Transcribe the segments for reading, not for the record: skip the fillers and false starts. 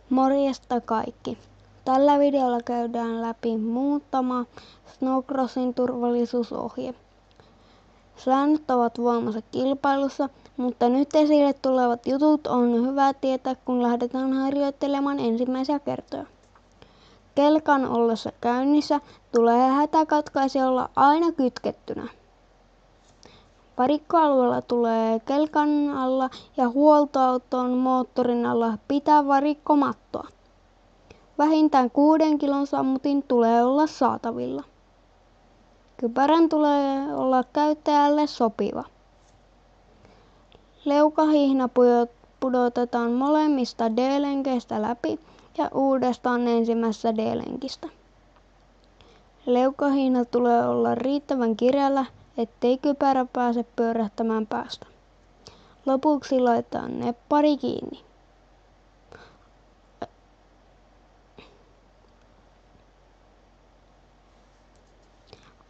Morjesta kaikki! Tällä videolla käydään läpi muutama Snowcrossin turvallisuusohje. Säännöt ovat voimassa kilpailussa, mutta nyt esille tulevat jutut on hyvä tietää, kun lähdetään harjoittelemaan ensimmäisiä kertoja. Kelkan ollessa käynnissä tulee hätäkatkaisija olla aina kytkettynä. Varikkoalueella tulee kelkan alla ja huoltoauton moottorin alla pitää varikkomattoa. Vähintään 6 kilon sammutin tulee olla saatavilla. Kypärän tulee olla käyttäjälle sopiva. Leukahihna pudotetaan molemmista D-lenkeistä läpi ja uudestaan ensimmäisestä D-lenkistä. Leukahihna tulee olla riittävän kireällä, ettei kypärä pääse pyörähtämään päästä. Lopuksi laitetaan neppari kiinni.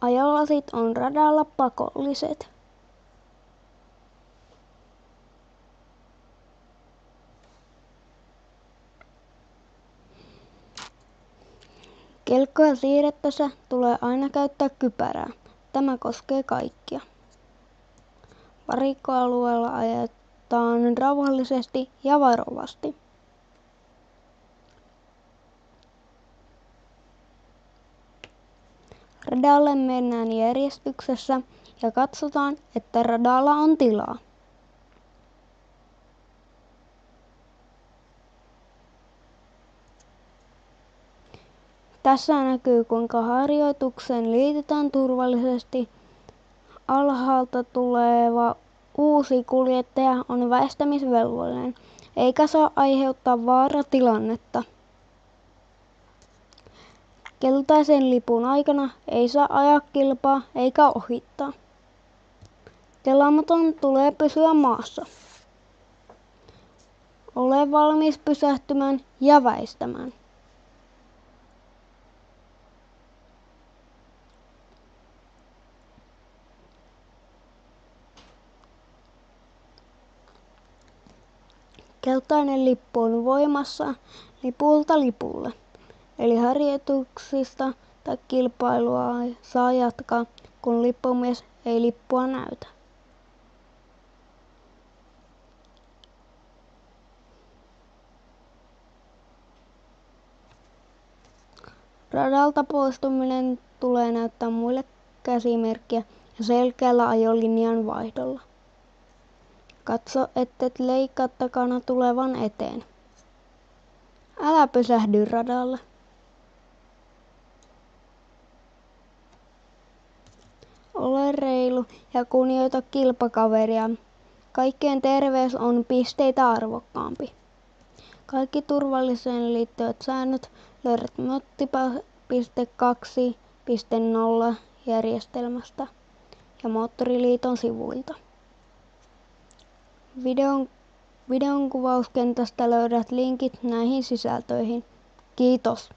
Ajolasit on radalla pakolliset. Kelkkoja siirrettäessä tulee aina käyttää kypärää. Tämä koskee kaikkia. Varikkoalueella ajetaan rauhallisesti ja varovasti. Radalle mennään järjestyksessä ja katsotaan, että radalla on tilaa. Tässä näkyy, kuinka harjoitukseen liitytään turvallisesti. Alhaalta tuleva uusi kuljettaja on väistämisvelvollinen, eikä saa aiheuttaa vaaratilannetta. Keltaisen lipun aikana ei saa ajaa kilpaa eikä ohittaa. Kelaamaton tulee pysyä maassa. Ole valmis pysähtymään ja väistämään. Keltainen lippu on voimassa lipulta lipulle, eli harjoituksista tai kilpailua saa jatkaa, kun lippumies ei lippua näytä. Radalta poistuminen tulee näyttää muille käsimerkkiä ja selkeällä ajolinjan vaihdolla. Katso, ettet leikkaa takana tulevan eteen. Älä pysähdy radalle. Ole reilu ja kunnioita kilpakaveria. Kaikkien terveys on pisteitä arvokkaampi. Kaikki turvalliseen liittyvät säännöt löydät motti.2.0 järjestelmästä ja Moottoriliiton sivuilta. Videon kuvauskentästä löydät linkit näihin sisältöihin. Kiitos!